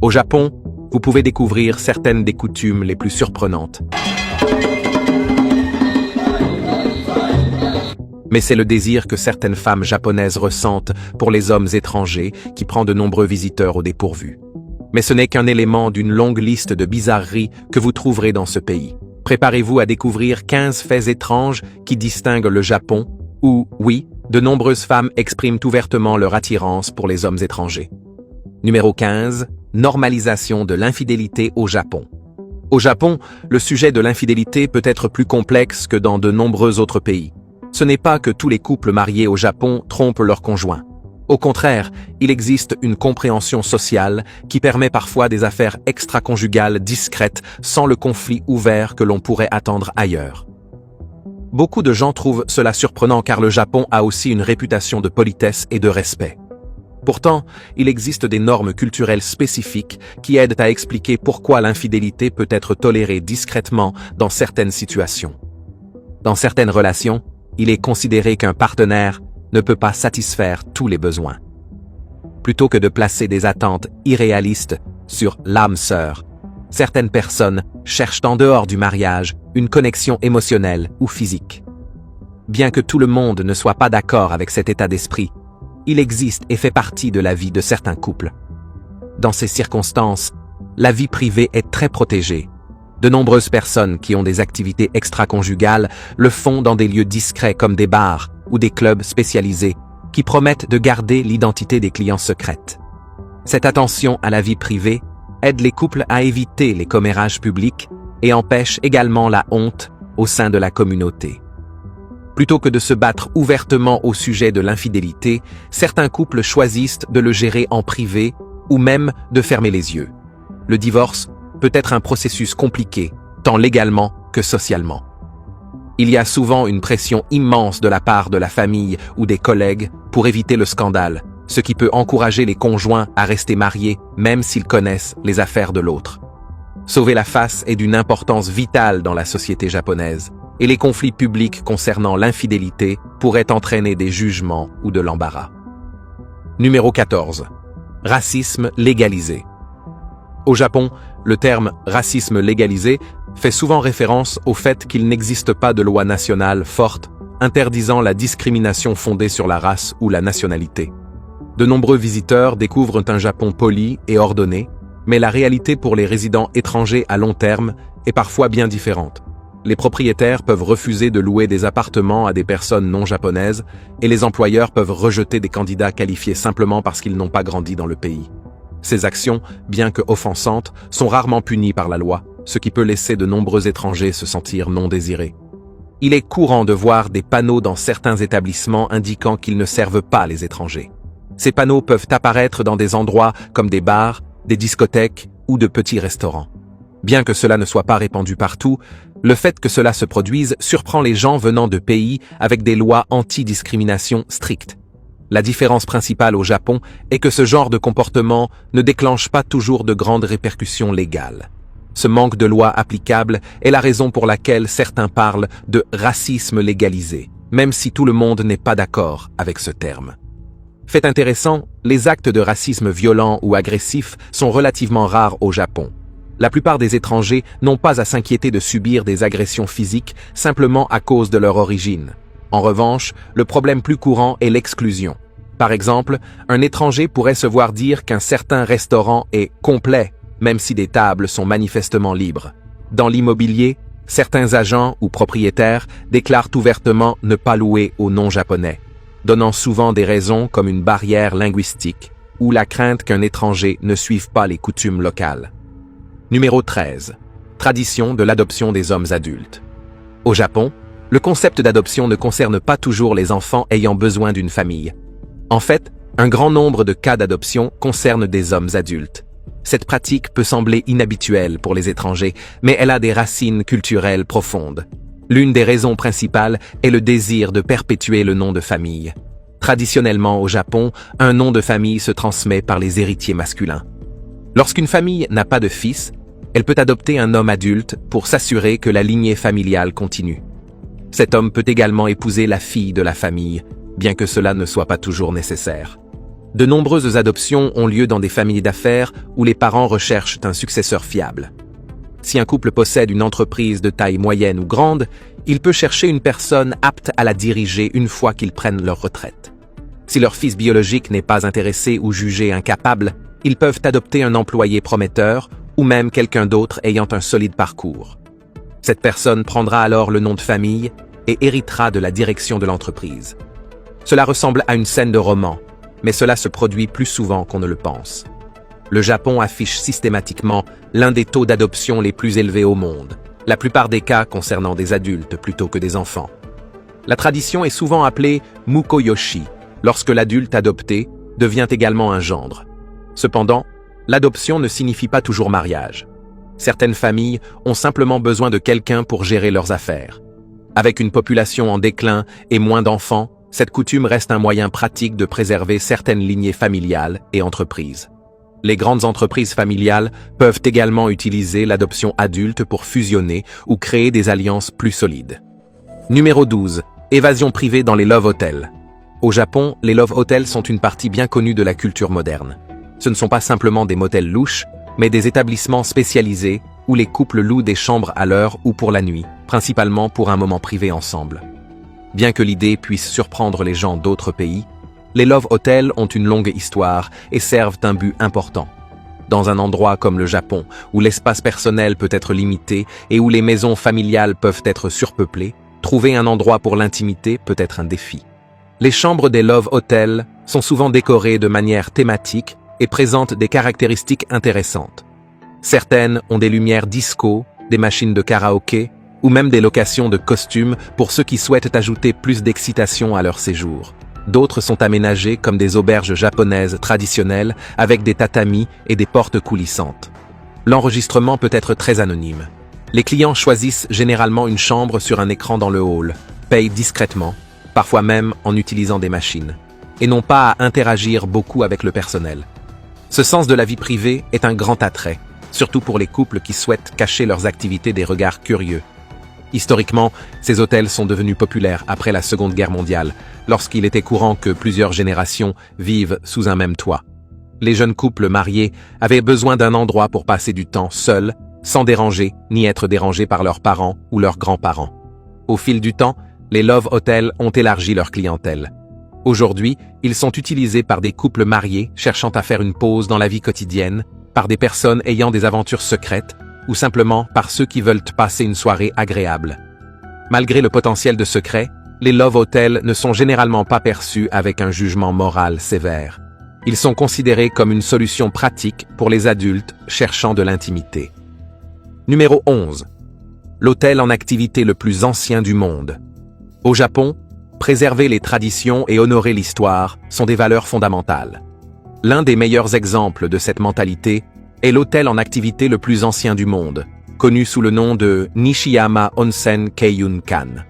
Au Japon, vous pouvez découvrir certaines des coutumes les plus surprenantes. Mais c'est le désir que certaines femmes japonaises ressentent pour les hommes étrangers qui prend de nombreux visiteurs au dépourvu. Mais ce n'est qu'un élément d'une longue liste de bizarreries que vous trouverez dans ce pays. Préparez-vous à découvrir 15 faits étranges qui distinguent le Japon, où, oui, de nombreuses femmes expriment ouvertement leur attirance pour les hommes étrangers. Numéro 15. Normalisation de l'infidélité au Japon. Au Japon, le sujet de l'infidélité peut être plus complexe que dans de nombreux autres pays. Ce n'est pas que tous les couples mariés au Japon trompent leurs conjoints. Au contraire, il existe une compréhension sociale qui permet parfois des affaires extra-conjugales discrètes sans le conflit ouvert que l'on pourrait attendre ailleurs. Beaucoup de gens trouvent cela surprenant car le Japon a aussi une réputation de politesse et de respect. Pourtant, il existe des normes culturelles spécifiques qui aident à expliquer pourquoi l'infidélité peut être tolérée discrètement dans certaines situations. Dans certaines relations, il est considéré qu'un partenaire ne peut pas satisfaire tous les besoins. Plutôt que de placer des attentes irréalistes sur l'âme sœur, certaines personnes cherchent en dehors du mariage une connexion émotionnelle ou physique. Bien que tout le monde ne soit pas d'accord avec cet état d'esprit, il existe et fait partie de la vie de certains couples. Dans ces circonstances, la vie privée est très protégée. De nombreuses personnes qui ont des activités extra-conjugales le font dans des lieux discrets comme des bars ou des clubs spécialisés qui promettent de garder l'identité des clients secrètes. Cette attention à la vie privée aide les couples à éviter les commérages publics et empêche également la honte au sein de la communauté. Plutôt que de se battre ouvertement au sujet de l'infidélité, certains couples choisissent de le gérer en privé ou même de fermer les yeux. Le divorce peut être un processus compliqué, tant légalement que socialement. Il y a souvent une pression immense de la part de la famille ou des collègues pour éviter le scandale, ce qui peut encourager les conjoints à rester mariés même s'ils connaissent les affaires de l'autre. Sauver la face est d'une importance vitale dans la société japonaise, et les conflits publics concernant l'infidélité pourraient entraîner des jugements ou de l'embarras. Numéro 14. Racisme légalisé. Au Japon, le terme « racisme légalisé » fait souvent référence au fait qu'il n'existe pas de loi nationale forte interdisant la discrimination fondée sur la race ou la nationalité. De nombreux visiteurs découvrent un Japon poli et ordonné, mais la réalité pour les résidents étrangers à long terme est parfois bien différente. Les propriétaires peuvent refuser de louer des appartements à des personnes non japonaises et les employeurs peuvent rejeter des candidats qualifiés simplement parce qu'ils n'ont pas grandi dans le pays. Ces actions, bien que offensantes, sont rarement punies par la loi, ce qui peut laisser de nombreux étrangers se sentir non désirés. Il est courant de voir des panneaux dans certains établissements indiquant qu'ils ne servent pas les étrangers. Ces panneaux peuvent apparaître dans des endroits comme des bars, des discothèques ou de petits restaurants. Bien que cela ne soit pas répandu partout, le fait que cela se produise surprend les gens venant de pays avec des lois anti-discrimination strictes. La différence principale au Japon est que ce genre de comportement ne déclenche pas toujours de grandes répercussions légales. Ce manque de lois applicables est la raison pour laquelle certains parlent de racisme légalisé, même si tout le monde n'est pas d'accord avec ce terme. Fait intéressant, les actes de racisme violents ou agressifs sont relativement rares au Japon. La plupart des étrangers n'ont pas à s'inquiéter de subir des agressions physiques simplement à cause de leur origine. En revanche, le problème plus courant est l'exclusion. Par exemple, un étranger pourrait se voir dire qu'un certain restaurant est complet, même si des tables sont manifestement libres. Dans l'immobilier, certains agents ou propriétaires déclarent ouvertement ne pas louer aux non-japonais, donnant souvent des raisons comme une barrière linguistique ou la crainte qu'un étranger ne suive pas les coutumes locales. Numéro 13. Tradition de l'adoption des hommes adultes. Au Japon, le concept d'adoption ne concerne pas toujours les enfants ayant besoin d'une famille. En fait, un grand nombre de cas d'adoption concernent des hommes adultes. Cette pratique peut sembler inhabituelle pour les étrangers, mais elle a des racines culturelles profondes. L'une des raisons principales est le désir de perpétuer le nom de famille. Traditionnellement au Japon, un nom de famille se transmet par les héritiers masculins. Lorsqu'une famille n'a pas de fils, elle peut adopter un homme adulte pour s'assurer que la lignée familiale continue. Cet homme peut également épouser la fille de la famille, bien que cela ne soit pas toujours nécessaire. De nombreuses adoptions ont lieu dans des familles d'affaires où les parents recherchent un successeur fiable. Si un couple possède une entreprise de taille moyenne ou grande, il peut chercher une personne apte à la diriger une fois qu'ils prennent leur retraite. Si leur fils biologique n'est pas intéressé ou jugé incapable, ils peuvent adopter un employé prometteur ou même quelqu'un d'autre ayant un solide parcours. Cette personne prendra alors le nom de famille et héritera de la direction de l'entreprise. Cela ressemble à une scène de roman, mais cela se produit plus souvent qu'on ne le pense. Le Japon affiche systématiquement l'un des taux d'adoption les plus élevés au monde, la plupart des cas concernant des adultes plutôt que des enfants. La tradition est souvent appelée mukoyoshi, lorsque l'adulte adopté devient également un gendre. Cependant, l'adoption ne signifie pas toujours mariage. Certaines familles ont simplement besoin de quelqu'un pour gérer leurs affaires. Avec une population en déclin et moins d'enfants, cette coutume reste un moyen pratique de préserver certaines lignées familiales et entreprises. Les grandes entreprises familiales peuvent également utiliser l'adoption adulte pour fusionner ou créer des alliances plus solides. Numéro 12. Évasion privée dans les love hotels. Au Japon, les love hotels sont une partie bien connue de la culture moderne. Ce ne sont pas simplement des motels louches, mais des établissements spécialisés où les couples louent des chambres à l'heure ou pour la nuit, principalement pour un moment privé ensemble. Bien que l'idée puisse surprendre les gens d'autres pays, les love hotels ont une longue histoire et servent un but important. Dans un endroit comme le Japon, où l'espace personnel peut être limité et où les maisons familiales peuvent être surpeuplées, trouver un endroit pour l'intimité peut être un défi. Les chambres des love hotels sont souvent décorées de manière thématique et présentent des caractéristiques intéressantes. Certaines ont des lumières disco, des machines de karaoké ou même des locations de costumes pour ceux qui souhaitent ajouter plus d'excitation à leur séjour. D'autres sont aménagées comme des auberges japonaises traditionnelles avec des tatamis et des portes coulissantes. L'enregistrement peut être très anonyme. Les clients choisissent généralement une chambre sur un écran dans le hall, payent discrètement, parfois même en utilisant des machines, et n'ont pas à interagir beaucoup avec le personnel. Ce sens de la vie privée est un grand attrait, surtout pour les couples qui souhaitent cacher leurs activités des regards curieux. Historiquement, ces hôtels sont devenus populaires après la Seconde Guerre mondiale, lorsqu'il était courant que plusieurs générations vivent sous un même toit. Les jeunes couples mariés avaient besoin d'un endroit pour passer du temps seuls, sans déranger ni être dérangés par leurs parents ou leurs grands-parents. Au fil du temps, les love hotels ont élargi leur clientèle. Aujourd'hui, ils sont utilisés par des couples mariés cherchant à faire une pause dans la vie quotidienne, par des personnes ayant des aventures secrètes, ou simplement par ceux qui veulent passer une soirée agréable. Malgré le potentiel de secret, les love hotels ne sont généralement pas perçus avec un jugement moral sévère. Ils sont considérés comme une solution pratique pour les adultes cherchant de l'intimité. Numéro 11. L'hôtel en activité le plus ancien du monde. Au Japon, préserver les traditions et honorer l'histoire sont des valeurs fondamentales. L'un des meilleurs exemples de cette mentalité est l'hôtel en activité le plus ancien du monde, connu sous le nom de Nishiyama Onsen Keiun-kan.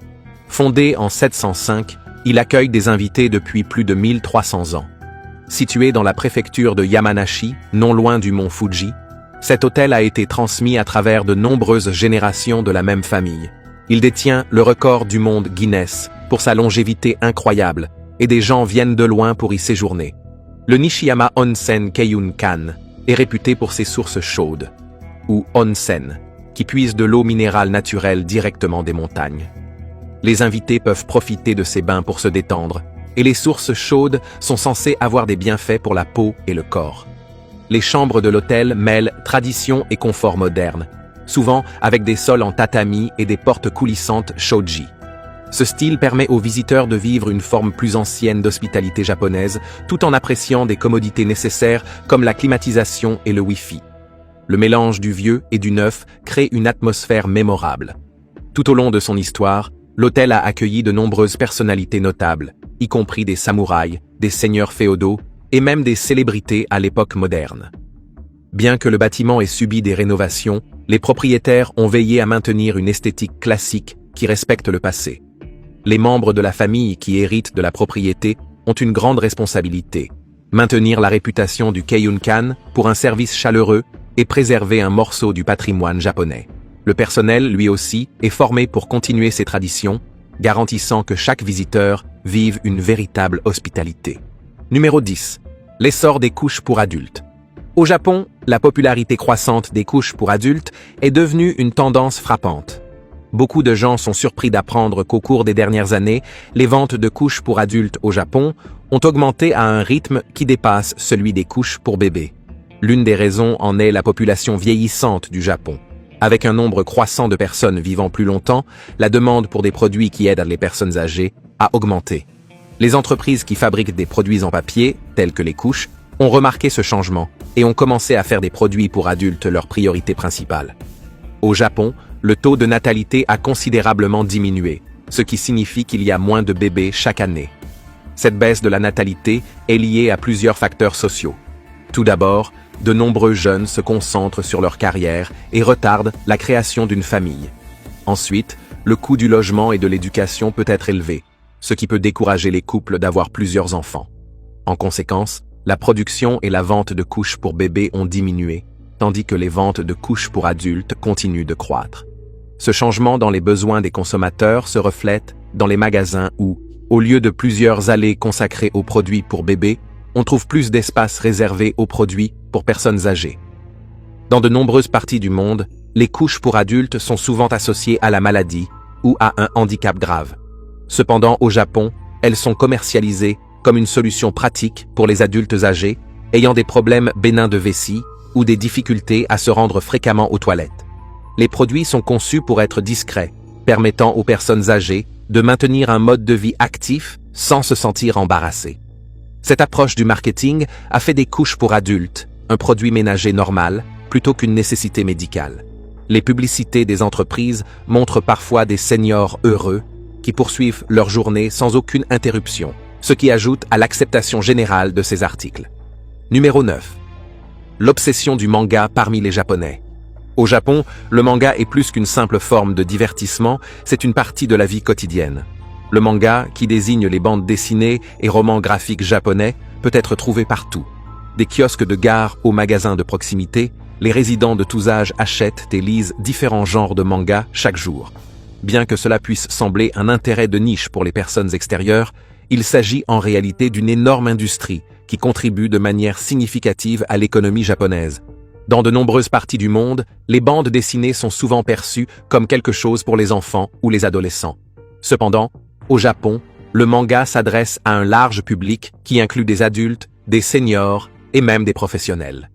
Fondé en 705, il accueille des invités depuis plus de 1300 ans. Situé dans la préfecture de Yamanashi, non loin du mont Fuji, cet hôtel a été transmis à travers de nombreuses générations de la même famille. Il détient le record du monde Guinness pour sa longévité incroyable, et des gens viennent de loin pour y séjourner. Le Nishiyama Onsen Keiun-kan est réputé pour ses sources chaudes, ou onsen, qui puisent de l'eau minérale naturelle directement des montagnes. Les invités peuvent profiter de ces bains pour se détendre, et les sources chaudes sont censées avoir des bienfaits pour la peau et le corps. Les chambres de l'hôtel mêlent tradition et confort moderne, souvent avec des sols en tatami et des portes coulissantes shoji. Ce style permet aux visiteurs de vivre une forme plus ancienne d'hospitalité japonaise, tout en appréciant des commodités nécessaires comme la climatisation et le Wi-Fi. Le mélange du vieux et du neuf crée une atmosphère mémorable. Tout au long de son histoire, l'hôtel a accueilli de nombreuses personnalités notables, y compris des samouraïs, des seigneurs féodaux et même des célébrités à l'époque moderne. Bien que le bâtiment ait subi des rénovations, les propriétaires ont veillé à maintenir une esthétique classique qui respecte le passé. Les membres de la famille qui héritent de la propriété ont une grande responsabilité. Maintenir la réputation du Keiun-kan pour un service chaleureux et préserver un morceau du patrimoine japonais. Le personnel, lui aussi, est formé pour continuer ces traditions, garantissant que chaque visiteur vive une véritable hospitalité. Numéro 10. L'essor des couches pour adultes. Au Japon, la popularité croissante des couches pour adultes est devenue une tendance frappante. Beaucoup de gens sont surpris d'apprendre qu'au cours des dernières années, les ventes de couches pour adultes au Japon ont augmenté à un rythme qui dépasse celui des couches pour bébés. L'une des raisons en est la population vieillissante du Japon. Avec un nombre croissant de personnes vivant plus longtemps, la demande pour des produits qui aident les personnes âgées a augmenté. Les entreprises qui fabriquent des produits en papier, tels que les couches, ont remarqué ce changement et ont commencé à faire des produits pour adultes leur priorité principale. Au Japon, le taux de natalité a considérablement diminué, ce qui signifie qu'il y a moins de bébés chaque année. Cette baisse de la natalité est liée à plusieurs facteurs sociaux. Tout d'abord, de nombreux jeunes se concentrent sur leur carrière et retardent la création d'une famille. Ensuite, le coût du logement et de l'éducation peut être élevé, ce qui peut décourager les couples d'avoir plusieurs enfants. En conséquence, la production et la vente de couches pour bébés ont diminué, tandis que les ventes de couches pour adultes continuent de croître. Ce changement dans les besoins des consommateurs se reflète dans les magasins où, au lieu de plusieurs allées consacrées aux produits pour bébés, on trouve plus d'espace réservé aux produits pour personnes âgées. Dans de nombreuses parties du monde, les couches pour adultes sont souvent associées à la maladie ou à un handicap grave. Cependant, au Japon, elles sont commercialisées comme une solution pratique pour les adultes âgés ayant des problèmes bénins de vessie ou des difficultés à se rendre fréquemment aux toilettes. Les produits sont conçus pour être discrets, permettant aux personnes âgées de maintenir un mode de vie actif sans se sentir embarrassées. Cette approche du marketing a fait des couches pour adultes un produit ménager normal plutôt qu'une nécessité médicale. Les publicités des entreprises montrent parfois des seniors heureux qui poursuivent leur journée sans aucune interruption, ce qui ajoute à l'acceptation générale de ces articles. Numéro 9. L'obsession du manga parmi les Japonais. Au Japon, le manga est plus qu'une simple forme de divertissement, c'est une partie de la vie quotidienne. Le manga, qui désigne les bandes dessinées et romans graphiques japonais, peut être trouvé partout. Des kiosques de gare aux magasins de proximité, les résidents de tous âges achètent et lisent différents genres de mangas chaque jour. Bien que cela puisse sembler un intérêt de niche pour les personnes extérieures, il s'agit en réalité d'une énorme industrie qui contribue de manière significative à l'économie japonaise. Dans de nombreuses parties du monde, les bandes dessinées sont souvent perçues comme quelque chose pour les enfants ou les adolescents. Cependant, au Japon, le manga s'adresse à un large public qui inclut des adultes, des seniors et même des professionnels.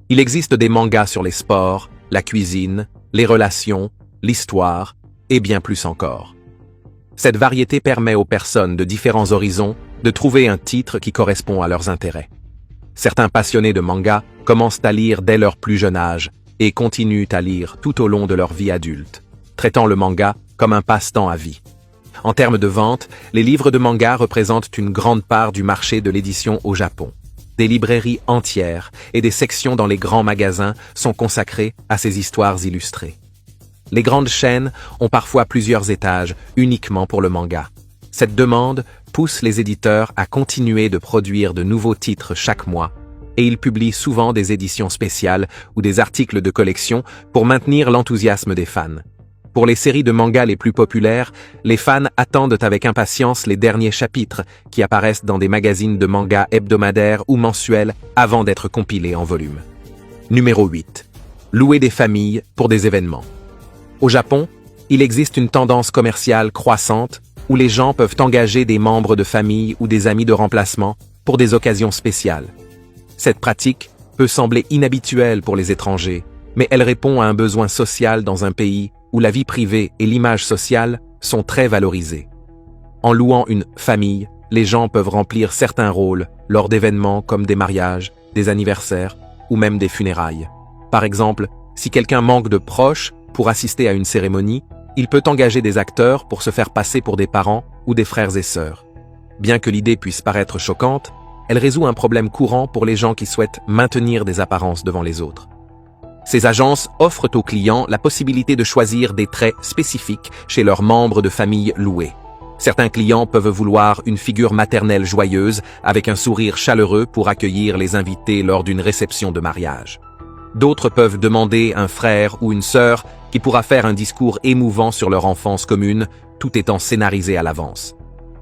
Il existe des mangas sur les sports, la cuisine, les relations, l'histoire et bien plus encore. Cette variété permet aux personnes de différents horizons de trouver un titre qui correspond à leurs intérêts. Certains passionnés de manga commencent à lire dès leur plus jeune âge et continuent à lire tout au long de leur vie adulte, traitant le manga comme un passe-temps à vie. En termes de vente, les livres de manga représentent une grande part du marché de l'édition au Japon. Des librairies entières et des sections dans les grands magasins sont consacrées à ces histoires illustrées. Les grandes chaînes ont parfois plusieurs étages uniquement pour le manga. Cette demande pousse les éditeurs à continuer de produire de nouveaux titres chaque mois, et ils publient souvent des éditions spéciales ou des articles de collection pour maintenir l'enthousiasme des fans. Pour les séries de mangas les plus populaires, les fans attendent avec impatience les derniers chapitres qui apparaissent dans des magazines de mangas hebdomadaires ou mensuels avant d'être compilés en volume. Numéro 8. Louer des familles pour des événements. Au Japon, il existe une tendance commerciale croissante où les gens peuvent engager des membres de famille ou des amis de remplacement pour des occasions spéciales. Cette pratique peut sembler inhabituelle pour les étrangers, mais elle répond à un besoin social dans un pays où la vie privée et l'image sociale sont très valorisées. En louant une famille, les gens peuvent remplir certains rôles lors d'événements comme des mariages, des anniversaires ou même des funérailles. Par exemple, si quelqu'un manque de proches pour assister à une cérémonie, il peut engager des acteurs pour se faire passer pour des parents ou des frères et sœurs. Bien que l'idée puisse paraître choquante, elle résout un problème courant pour les gens qui souhaitent maintenir des apparences devant les autres. Ces agences offrent aux clients la possibilité de choisir des traits spécifiques chez leurs membres de famille loués. Certains clients peuvent vouloir une figure maternelle joyeuse avec un sourire chaleureux pour accueillir les invités lors d'une réception de mariage. D'autres peuvent demander un frère ou une sœur qui pourra faire un discours émouvant sur leur enfance commune, tout étant scénarisé à l'avance.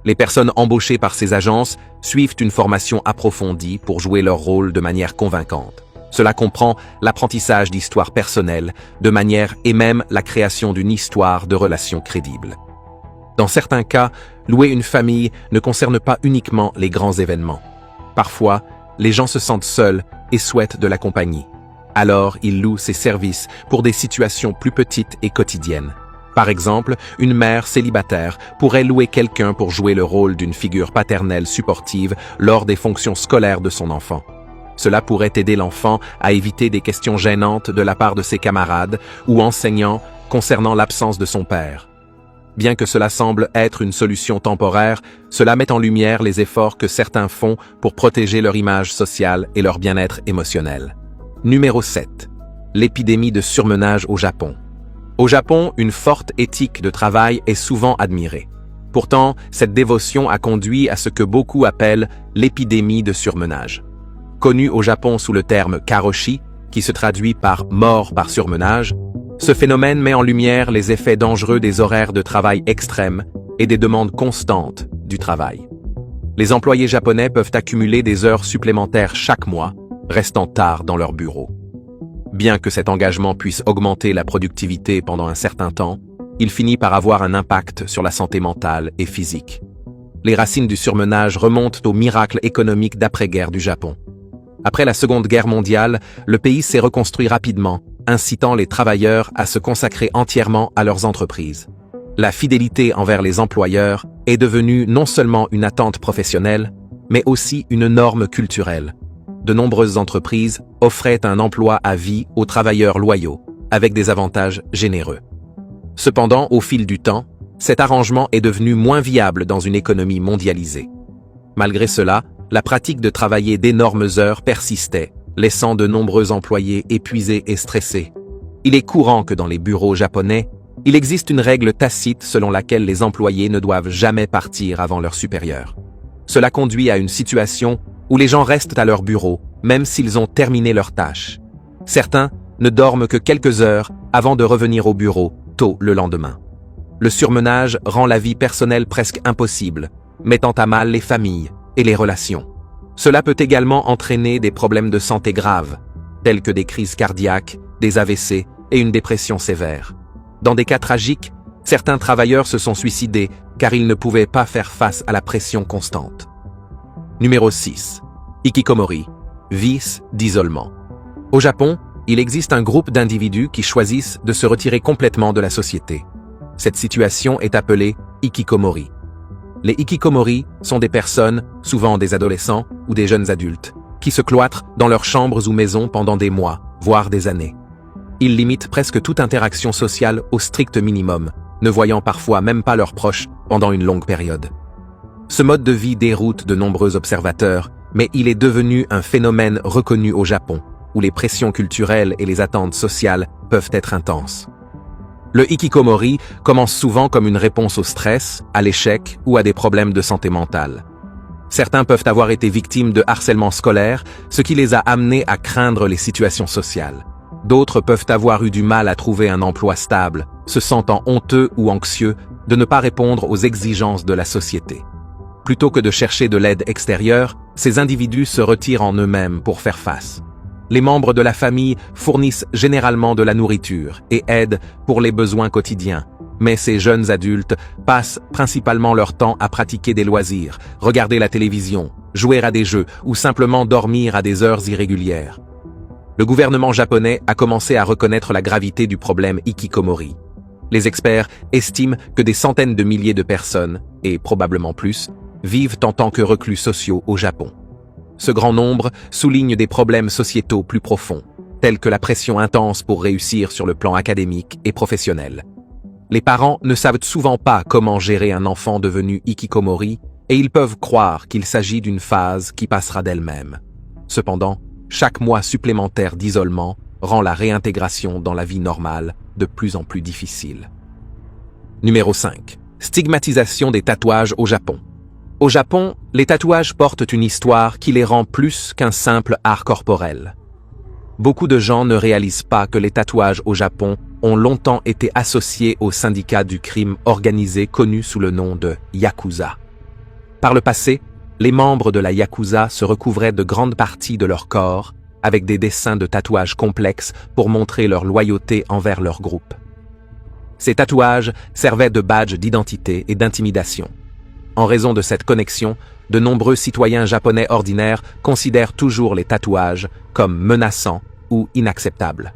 Les personnes embauchées par ces agences suivent une formation approfondie pour jouer leur rôle de manière convaincante. Cela comprend l'apprentissage d'histoires personnelles, de manière et même la création d'une histoire de relations crédibles. Dans certains cas, louer une famille ne concerne pas uniquement les grands événements. Parfois, les gens se sentent seuls et souhaitent de la compagnie. Alors, ils louent ces services pour des situations plus petites et quotidiennes. Par exemple, une mère célibataire pourrait louer quelqu'un pour jouer le rôle d'une figure paternelle supportive lors des fonctions scolaires de son enfant. Cela pourrait aider l'enfant à éviter des questions gênantes de la part de ses camarades ou enseignants concernant l'absence de son père. Bien que cela semble être une solution temporaire, cela met en lumière les efforts que certains font pour protéger leur image sociale et leur bien-être émotionnel. Numéro 7. L'épidémie de surmenage au Japon. Au Japon, une forte éthique de travail est souvent admirée. Pourtant, cette dévotion a conduit à ce que beaucoup appellent l'épidémie de surmenage. Connue au Japon sous le terme karoshi, qui se traduit par mort par surmenage, ce phénomène met en lumière les effets dangereux des horaires de travail extrêmes et des demandes constantes du travail. Les employés japonais peuvent accumuler des heures supplémentaires chaque mois, restant tard dans leur bureau. Bien que cet engagement puisse augmenter la productivité pendant un certain temps, il finit par avoir un impact sur la santé mentale et physique. Les racines du surmenage remontent au miracle économique d'après-guerre du Japon. Après la Seconde Guerre mondiale, le pays s'est reconstruit rapidement, incitant les travailleurs à se consacrer entièrement à leurs entreprises. La fidélité envers les employeurs est devenue non seulement une attente professionnelle, mais aussi une norme culturelle. De nombreuses entreprises offraient un emploi à vie aux travailleurs loyaux, avec des avantages généreux. Cependant, au fil du temps, cet arrangement est devenu moins viable dans une économie mondialisée. Malgré cela, la pratique de travailler d'énormes heures persistait, laissant de nombreux employés épuisés et stressés. Il est courant que dans les bureaux japonais, il existe une règle tacite selon laquelle les employés ne doivent jamais partir avant leur supérieur. Cela conduit à une situation où les gens restent à leur bureau, même s'ils ont terminé leurs tâches. Certains ne dorment que quelques heures avant de revenir au bureau, tôt le lendemain. Le surmenage rend la vie personnelle presque impossible, mettant à mal les familles et les relations. Cela peut également entraîner des problèmes de santé graves, tels que des crises cardiaques, des AVC et une dépression sévère. Dans des cas tragiques, certains travailleurs se sont suicidés car ils ne pouvaient pas faire face à la pression constante. Numéro 6. Hikikomori, vice d'isolement. Au Japon, il existe un groupe d'individus qui choisissent de se retirer complètement de la société. Cette situation est appelée hikikomori. Les hikikomori sont des personnes, souvent des adolescents ou des jeunes adultes, qui se cloîtrent dans leurs chambres ou maisons pendant des mois, voire des années. Ils limitent presque toute interaction sociale au strict minimum, ne voyant parfois même pas leurs proches pendant une longue période. Ce mode de vie déroute de nombreux observateurs, mais il est devenu un phénomène reconnu au Japon, où les pressions culturelles et les attentes sociales peuvent être intenses. Le hikikomori commence souvent comme une réponse au stress, à l'échec ou à des problèmes de santé mentale. Certains peuvent avoir été victimes de harcèlement scolaire, ce qui les a amenés à craindre les situations sociales. D'autres peuvent avoir eu du mal à trouver un emploi stable, se sentant honteux ou anxieux de ne pas répondre aux exigences de la société. Plutôt que de chercher de l'aide extérieure, ces individus se retirent en eux-mêmes pour faire face. Les membres de la famille fournissent généralement de la nourriture et aident pour les besoins quotidiens. Mais ces jeunes adultes passent principalement leur temps à pratiquer des loisirs, regarder la télévision, jouer à des jeux ou simplement dormir à des heures irrégulières. Le gouvernement japonais a commencé à reconnaître la gravité du problème hikikomori. Les experts estiment que des centaines de milliers de personnes, et probablement plus, vivent en tant que reclus sociaux au Japon. Ce grand nombre souligne des problèmes sociétaux plus profonds, tels que la pression intense pour réussir sur le plan académique et professionnel. Les parents ne savent souvent pas comment gérer un enfant devenu hikikomori et ils peuvent croire qu'il s'agit d'une phase qui passera d'elle-même. Cependant, chaque mois supplémentaire d'isolement rend la réintégration dans la vie normale de plus en plus difficile. Numéro 5. Stigmatisation des tatouages au Japon. Au Japon, les tatouages portent une histoire qui les rend plus qu'un simple art corporel. Beaucoup de gens ne réalisent pas que les tatouages au Japon ont longtemps été associés au syndicat du crime organisé connu sous le nom de Yakuza. Par le passé, les membres de la Yakuza se recouvraient de grandes parties de leur corps avec des dessins de tatouages complexes pour montrer leur loyauté envers leur groupe. Ces tatouages servaient de badge d'identité et d'intimidation. En raison de cette connexion, de nombreux citoyens japonais ordinaires considèrent toujours les tatouages comme menaçants ou inacceptables.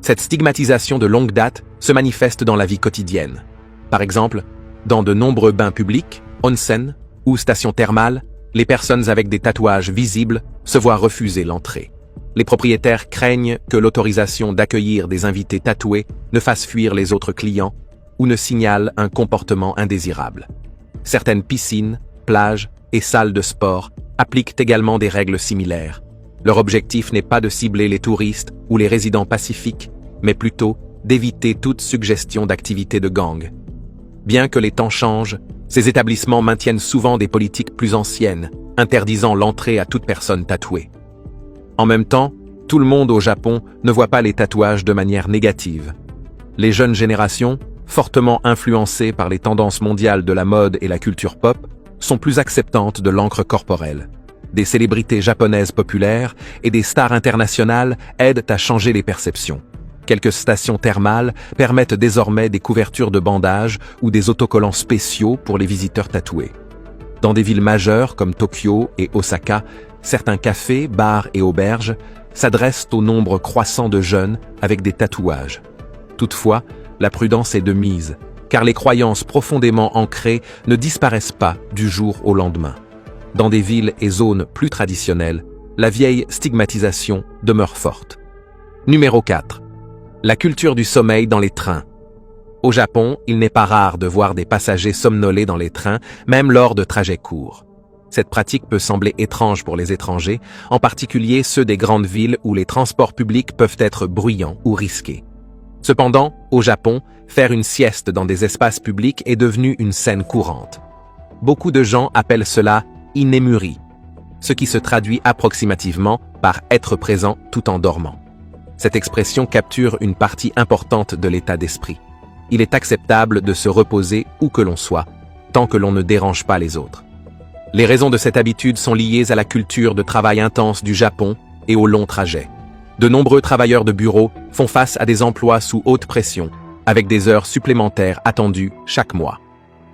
Cette stigmatisation de longue date se manifeste dans la vie quotidienne. Par exemple, dans de nombreux bains publics, onsen ou stations thermales, les personnes avec des tatouages visibles se voient refuser l'entrée. Les propriétaires craignent que l'autorisation d'accueillir des invités tatoués ne fasse fuir les autres clients ou ne signale un comportement indésirable. Certaines piscines, plages et salles de sport appliquent également des règles similaires. Leur objectif n'est pas de cibler les touristes ou les résidents pacifiques, mais plutôt d'éviter toute suggestion d'activité de gang. Bien que les temps changent, ces établissements maintiennent souvent des politiques plus anciennes, interdisant l'entrée à toute personne tatouée. En même temps, tout le monde au Japon ne voit pas les tatouages de manière négative. Les jeunes générations, fortement influencées par les tendances mondiales de la mode et la culture pop, sont plus acceptantes de l'encre corporelle. Des célébrités japonaises populaires et des stars internationales aident à changer les perceptions. Quelques stations thermales permettent désormais des couvertures de bandage ou des autocollants spéciaux pour les visiteurs tatoués. Dans des villes majeures comme Tokyo et Osaka, certains cafés, bars et auberges s'adressent au nombre croissant de jeunes avec des tatouages. Toutefois, la prudence est de mise, car les croyances profondément ancrées ne disparaissent pas du jour au lendemain. Dans des villes et zones plus traditionnelles, la vieille stigmatisation demeure forte. Numéro 4. La culture du sommeil dans les trains. Au Japon, il n'est pas rare de voir des passagers somnoler dans les trains, même lors de trajets courts. Cette pratique peut sembler étrange pour les étrangers, en particulier ceux des grandes villes où les transports publics peuvent être bruyants ou risqués. Cependant, au Japon, faire une sieste dans des espaces publics est devenu une scène courante. Beaucoup de gens appellent cela « inemuri », ce qui se traduit approximativement par « être présent tout en dormant ». Cette expression capture une partie importante de l'état d'esprit. Il est acceptable de se reposer où que l'on soit, tant que l'on ne dérange pas les autres. Les raisons de cette habitude sont liées à la culture de travail intense du Japon et aux longs trajets. De nombreux travailleurs de bureau font face à des emplois sous haute pression, avec des heures supplémentaires attendues chaque mois.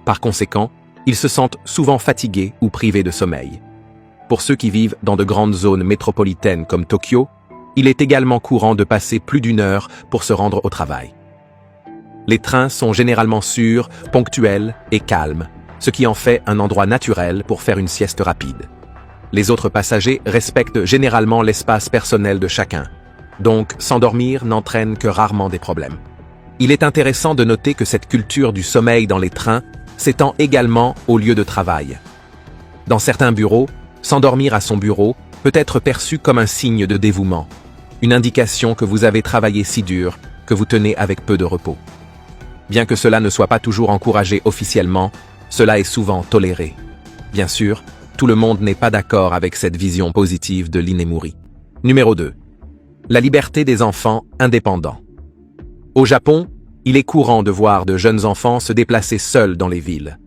Par conséquent, ils se sentent souvent fatigués ou privés de sommeil. Pour ceux qui vivent dans de grandes zones métropolitaines comme Tokyo, il est également courant de passer plus d'une heure pour se rendre au travail. Les trains sont généralement sûrs, ponctuels et calmes, ce qui en fait un endroit naturel pour faire une sieste rapide. Les autres passagers respectent généralement l'espace personnel de chacun, donc s'endormir n'entraîne que rarement des problèmes. Il est intéressant de noter que cette culture du sommeil dans les trains s'étend également au lieu de travail. Dans certains bureaux, s'endormir à son bureau peut être perçu comme un signe de dévouement, une indication que vous avez travaillé si dur que vous tenez avec peu de repos. Bien que cela ne soit pas toujours encouragé officiellement, cela est souvent toléré. Bien sûr, tout le monde n'est pas d'accord avec cette vision positive de l'inemuri. Numéro 2. La liberté des enfants indépendants. Au Japon, il est courant de voir de jeunes enfants se déplacer seuls dans les villes.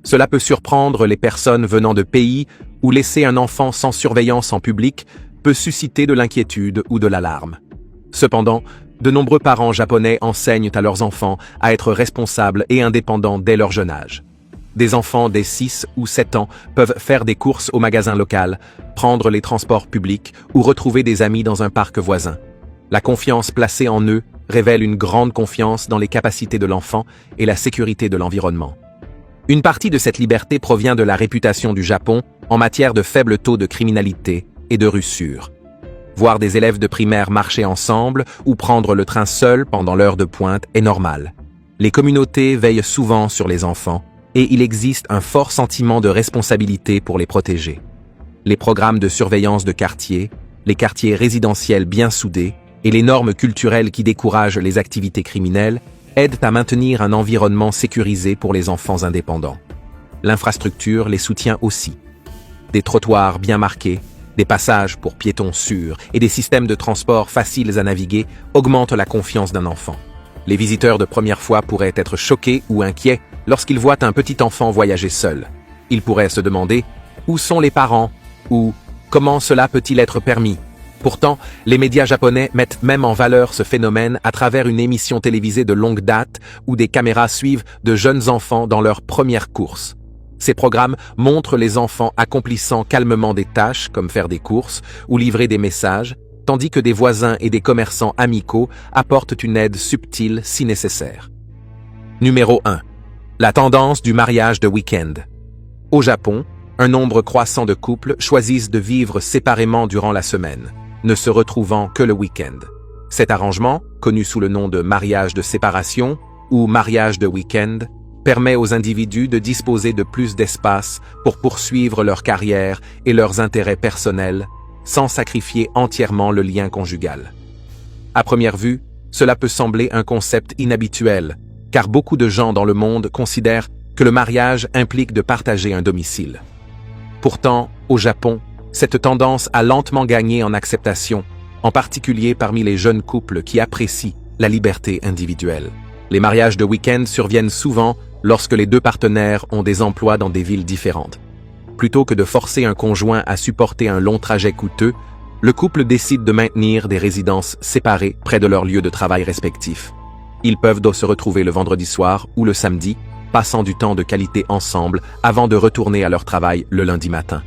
Cela peut surprendre les personnes venant de pays où laisser un enfant sans surveillance en public peut susciter de l'inquiétude ou de l'alarme. Cependant, de nombreux parents japonais enseignent à leurs enfants à être responsables et indépendants dès leur jeune âge. Des enfants dès 6 ou 7 ans peuvent faire des courses au magasin local, prendre les transports publics ou retrouver des amis dans un parc voisin. La confiance placée en eux révèle une grande confiance dans les capacités de l'enfant et la sécurité de l'environnement. Une partie de cette liberté provient de la réputation du Japon en matière de faible taux de criminalité et de rusure. Voir des élèves de primaire marcher ensemble ou prendre le train seul pendant l'heure de pointe est normal. Les communautés veillent souvent sur les enfants et il existe un fort sentiment de responsabilité pour les protéger. Les programmes de surveillance de quartier, les quartiers résidentiels bien soudés et les normes culturelles qui découragent les activités criminelles aident à maintenir un environnement sécurisé pour les enfants indépendants. L'infrastructure les soutient aussi. Des trottoirs bien marqués, des passages pour piétons sûrs et des systèmes de transport faciles à naviguer augmentent la confiance d'un enfant. Les visiteurs de première fois pourraient être choqués ou inquiets lorsqu'ils voient un petit enfant voyager seul. Il pourrait se demander « Où sont les parents ?» ou « Comment cela peut-il être permis ?» Pourtant, les médias japonais mettent même en valeur ce phénomène à travers une émission télévisée de longue date où des caméras suivent de jeunes enfants dans leur première course. Ces programmes montrent les enfants accomplissant calmement des tâches comme faire des courses ou livrer des messages, tandis que des voisins et des commerçants amicaux apportent une aide subtile si nécessaire. Numéro 1. La tendance du mariage de week-end. Au Japon, un nombre croissant de couples choisissent de vivre séparément durant la semaine, ne se retrouvant que le week-end. Cet arrangement, connu sous le nom de mariage de séparation ou mariage de week-end, permet aux individus de disposer de plus d'espace pour poursuivre leur carrière et leurs intérêts personnels, sans sacrifier entièrement le lien conjugal. À première vue, cela peut sembler un concept inhabituel, car beaucoup de gens dans le monde considèrent que le mariage implique de partager un domicile. Pourtant, au Japon, cette tendance a lentement gagné en acceptation, en particulier parmi les jeunes couples qui apprécient la liberté individuelle. Les mariages de week-end surviennent souvent lorsque les deux partenaires ont des emplois dans des villes différentes. Plutôt que de forcer un conjoint à supporter un long trajet coûteux, le couple décide de maintenir des résidences séparées près de leur lieu de travail respectif. Ils peuvent donc se retrouver le vendredi soir ou le samedi, passant du temps de qualité ensemble avant de retourner à leur travail le lundi matin.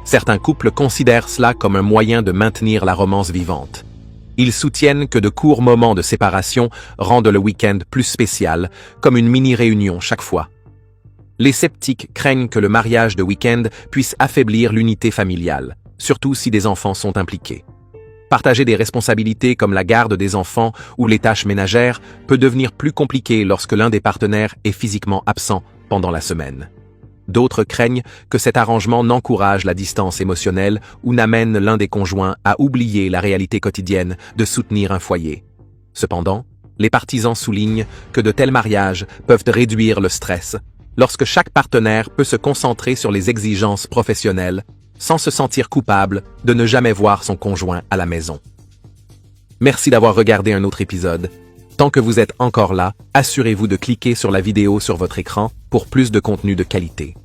Certains couples considèrent cela comme un moyen de maintenir la romance vivante. Ils soutiennent que de courts moments de séparation rendent le week-end plus spécial, comme une mini-réunion chaque fois. Les sceptiques craignent que le mariage de week-end puisse affaiblir l'unité familiale, surtout si des enfants sont impliqués. Partager des responsabilités comme la garde des enfants ou les tâches ménagères peut devenir plus compliqué lorsque l'un des partenaires est physiquement absent pendant la semaine. D'autres craignent que cet arrangement n'encourage la distance émotionnelle ou n'amène l'un des conjoints à oublier la réalité quotidienne de soutenir un foyer. Cependant, les partisans soulignent que de tels mariages peuvent réduire le stress lorsque chaque partenaire peut se concentrer sur les exigences professionnelles sans se sentir coupable de ne jamais voir son conjoint à la maison. Merci d'avoir regardé un autre épisode. Tant que vous êtes encore là, assurez-vous de cliquer sur la vidéo sur votre écran pour plus de contenu de qualité.